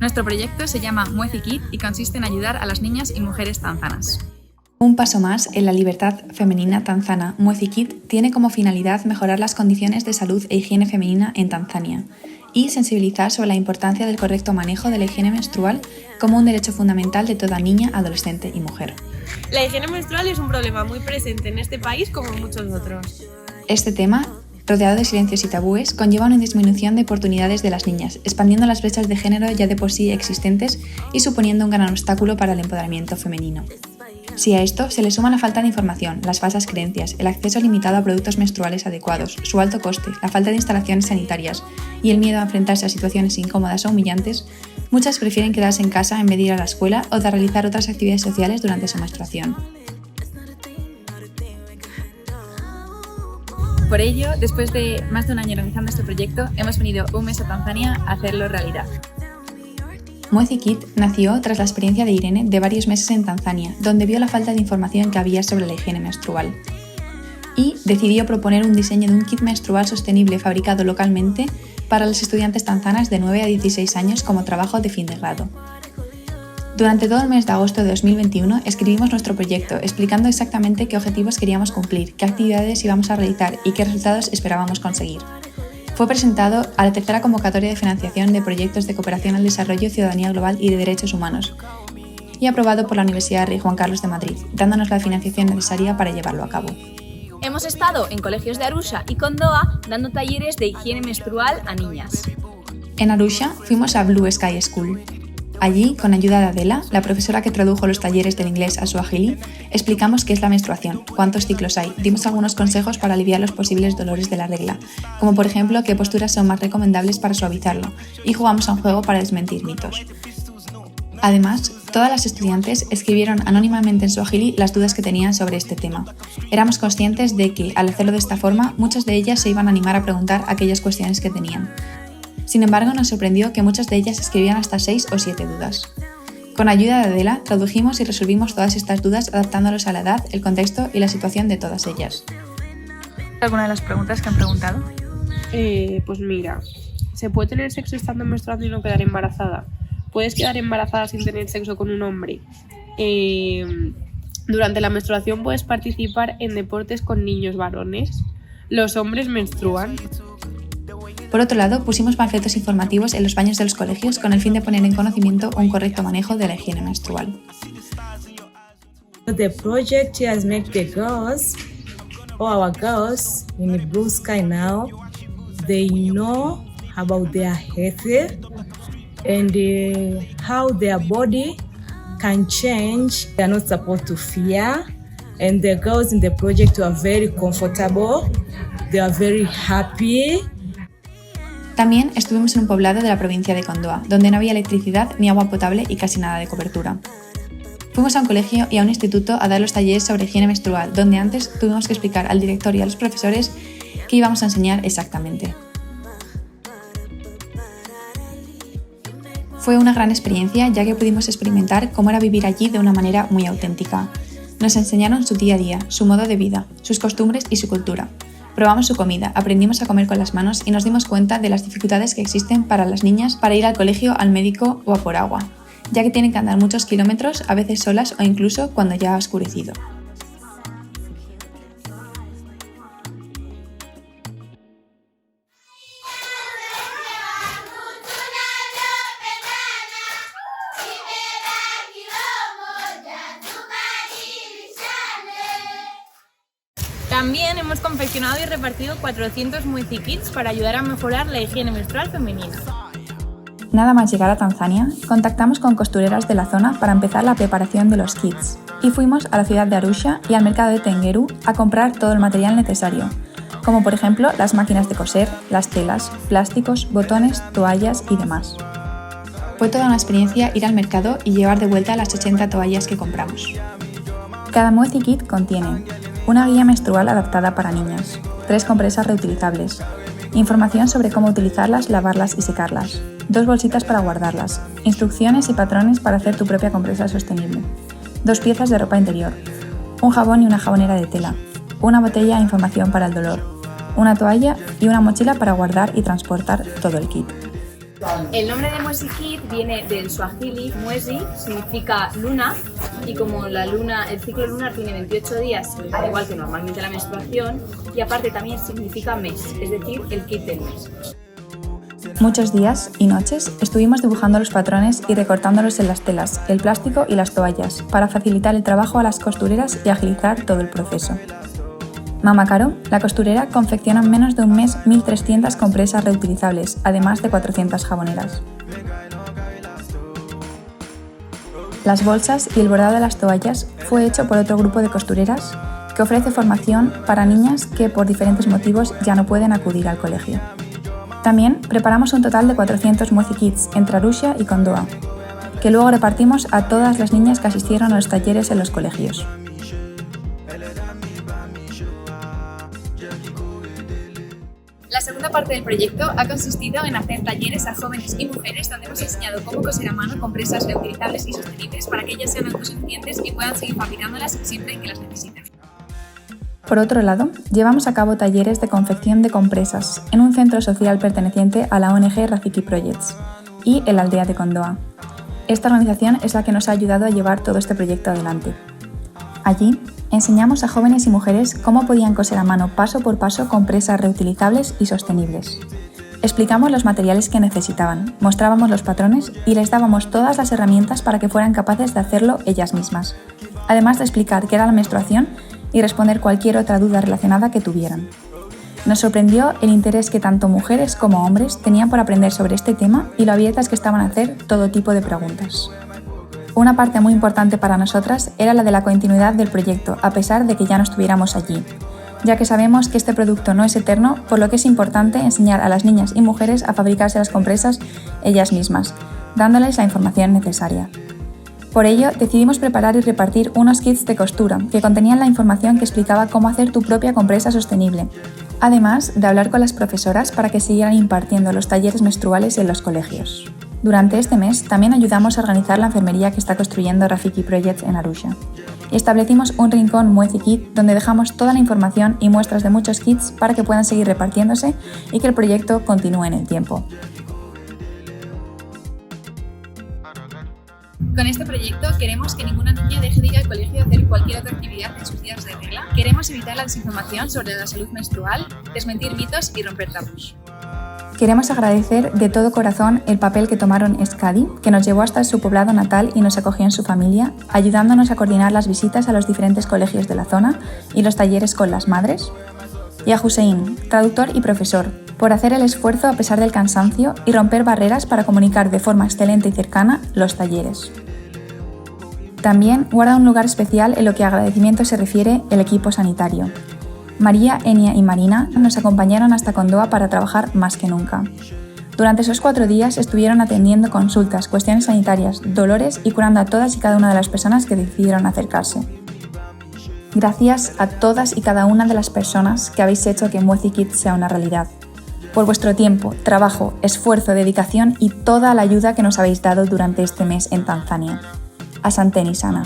Nuestro proyecto se llama Muezi Kit y consiste en ayudar a las niñas y mujeres tanzanas. Un paso más en la libertad femenina tanzana, Muezi Kit tiene como finalidad mejorar las condiciones de salud e higiene femenina en Tanzania y sensibilizar sobre la importancia del correcto manejo de la higiene menstrual como un derecho fundamental de toda niña, adolescente y mujer. La higiene menstrual es un problema muy presente en este país como en muchos otros. Este tema, rodeado de silencios y tabúes, conlleva una disminución de oportunidades de las niñas, expandiendo las brechas de género ya de por sí existentes y suponiendo un gran obstáculo para el empoderamiento femenino. Si a esto se le suma la falta de información, las falsas creencias, el acceso limitado a productos menstruales adecuados, su alto coste, la falta de instalaciones sanitarias y el miedo a enfrentarse a situaciones incómodas o humillantes, muchas prefieren quedarse en casa en vez de ir a la escuela o de realizar otras actividades sociales durante su menstruación. Por ello, después de más de un año realizando este proyecto, hemos venido un mes a Tanzania a hacerlo realidad. Muezi Kit nació tras la experiencia de Irene de varios meses en Tanzania, donde vio la falta de información que había sobre la higiene menstrual. Y decidió proponer un diseño de un kit menstrual sostenible fabricado localmente para las estudiantes tanzanas de 9 a 16 años como trabajo de fin de grado. Durante todo el mes de agosto de 2021 escribimos nuestro proyecto explicando exactamente qué objetivos queríamos cumplir, qué actividades íbamos a realizar y qué resultados esperábamos conseguir. Fue presentado a la tercera convocatoria de financiación de proyectos de cooperación al desarrollo, ciudadanía global y de derechos humanos y aprobado por la Universidad Rey Juan Carlos de Madrid, dándonos la financiación necesaria para llevarlo a cabo. Hemos estado en colegios de Arusha y Kondoa dando talleres de higiene menstrual a niñas. En Arusha fuimos a Blue Sky School. Allí, con ayuda de Adela, la profesora que tradujo los talleres del inglés a suajili, explicamos qué es la menstruación, cuántos ciclos hay, dimos algunos consejos para aliviar los posibles dolores de la regla, como por ejemplo qué posturas son más recomendables para suavizarlo, y jugamos a un juego para desmentir mitos. Además, todas las estudiantes escribieron anónimamente en suajili las dudas que tenían sobre este tema. Éramos conscientes de que, al hacerlo de esta forma, muchas de ellas se iban a animar a preguntar aquellas cuestiones que tenían. Sin embargo, nos sorprendió que muchas de ellas escribían hasta 6 o 7 dudas. Con ayuda de Adela, tradujimos y resolvimos todas estas dudas adaptándolos a la edad, el contexto y la situación de todas ellas. ¿Alguna de las preguntas que han preguntado? Pues mira, ¿se puede tener sexo estando menstruando y no quedar embarazada? ¿Puedes quedar embarazada sin tener sexo con un hombre? Durante la menstruación puedes participar en deportes con niños varones. ¿Los hombres menstruan? Por otro lado, pusimos panfletos informativos en los baños de los colegios con el fin de poner en conocimiento un correcto manejo de la higiene menstrual. The project has made the girls, our girls in Blue Sky now, they know about their health and how their body can change. They are not supposed to fear, and the girls in the project are very comfortable, they are very happy. También estuvimos en un poblado de la provincia de Kondoa, donde no había electricidad ni agua potable y casi nada de cobertura. Fuimos a un colegio y a un instituto a dar los talleres sobre higiene menstrual, donde antes tuvimos que explicar al director y a los profesores qué íbamos a enseñar exactamente. Fue una gran experiencia, ya que pudimos experimentar cómo era vivir allí de una manera muy auténtica. Nos enseñaron su día a día, su modo de vida, sus costumbres y su cultura. Probamos su comida, aprendimos a comer con las manos y nos dimos cuenta de las dificultades que existen para las niñas para ir al colegio, al médico o a por agua, ya que tienen que andar muchos kilómetros, a veces solas o incluso cuando ya ha oscurecido. También hemos confeccionado y repartido 400 Muezi Kits para ayudar a mejorar la higiene menstrual femenina. Nada más llegar a Tanzania, contactamos con costureras de la zona para empezar la preparación de los kits y fuimos a la ciudad de Arusha y al mercado de Tengeru a comprar todo el material necesario, como por ejemplo las máquinas de coser, las telas, plásticos, botones, toallas y demás. Fue toda una experiencia ir al mercado y llevar de vuelta las 80 toallas que compramos. Cada Muezi Kit contiene una guía menstrual adaptada para niñas, 3 compresas reutilizables, información sobre cómo utilizarlas, lavarlas y secarlas, 2 bolsitas para guardarlas, instrucciones y patrones para hacer tu propia compresa sostenible, 2 piezas de ropa interior, un jabón y una jabonera de tela, una botella e información para el dolor, una toalla y una mochila para guardar y transportar todo el kit. El nombre de Mwezi Kit viene del suajili. Mwezi significa luna y como el ciclo lunar tiene 28 días, al igual que normalmente la menstruación, y aparte también significa mes, es decir, el kit del mes. Muchos días y noches estuvimos dibujando los patrones y recortándolos en las telas, el plástico y las toallas, para facilitar el trabajo a las costureras y agilizar todo el proceso. Mama Caro, la costurera, confecciona en menos de un mes 1.300 compresas reutilizables, además de 400 jaboneras. Las bolsas y el bordado de las toallas fue hecho por otro grupo de costureras que ofrece formación para niñas que por diferentes motivos ya no pueden acudir al colegio. También preparamos un total de 400 Mwezi Kits entre Arusha y Kondoa, que luego repartimos a todas las niñas que asistieron a los talleres en los colegios. La segunda parte del proyecto ha consistido en hacer talleres a jóvenes y mujeres donde hemos enseñado cómo coser a mano compresas reutilizables y sostenibles para que ellas sean autosuficientes y puedan seguir fabricándolas siempre que las necesiten. Por otro lado, llevamos a cabo talleres de confección de compresas en un centro social perteneciente a la ONG Rafiki Projects y en la aldea de Kondoa. Esta organización es la que nos ha ayudado a llevar todo este proyecto adelante. Allí, enseñamos a jóvenes y mujeres cómo podían coser a mano paso por paso compresas reutilizables y sostenibles. Explicamos los materiales que necesitaban, mostrábamos los patrones y les dábamos todas las herramientas para que fueran capaces de hacerlo ellas mismas, además de explicar qué era la menstruación y responder cualquier otra duda relacionada que tuvieran. Nos sorprendió el interés que tanto mujeres como hombres tenían por aprender sobre este tema y lo abiertas que estaban a hacer todo tipo de preguntas. Una parte muy importante para nosotras era la de la continuidad del proyecto, a pesar de que ya no estuviéramos allí, ya que sabemos que este producto no es eterno, por lo que es importante enseñar a las niñas y mujeres a fabricarse las compresas ellas mismas, dándoles la información necesaria. Por ello, decidimos preparar y repartir unos kits de costura que contenían la información que explicaba cómo hacer tu propia compresa sostenible, además de hablar con las profesoras para que siguieran impartiendo los talleres menstruales en los colegios. Durante este mes también ayudamos a organizar la enfermería que está construyendo Rafiki Projects en Arusha. Y establecimos un rincón Mwezi Kit donde dejamos toda la información y muestras de muchos kits para que puedan seguir repartiéndose y que el proyecto continúe en el tiempo. Con este proyecto queremos que ninguna niña deje de ir al colegio a hacer cualquier otra actividad en sus días de regla. Queremos evitar la desinformación sobre la salud menstrual, desmentir mitos y romper tabús. Queremos agradecer de todo corazón el papel que tomaron Skadi, que nos llevó hasta su poblado natal y nos acogió en su familia, ayudándonos a coordinar las visitas a los diferentes colegios de la zona y los talleres con las madres, y a Hussein, traductor y profesor, por hacer el esfuerzo a pesar del cansancio y romper barreras para comunicar de forma excelente y cercana los talleres. También guarda un lugar especial en lo que a agradecimiento se refiere el equipo sanitario. María, Enia y Marina nos acompañaron hasta Kondoa para trabajar más que nunca. Durante esos 4 días estuvieron atendiendo consultas, cuestiones sanitarias, dolores y curando a todas y cada una de las personas que decidieron acercarse. Gracias a todas y cada una de las personas que habéis hecho que Mwezi Kit sea una realidad, por vuestro tiempo, trabajo, esfuerzo, dedicación y toda la ayuda que nos habéis dado durante este mes en Tanzania. Asanteni sana.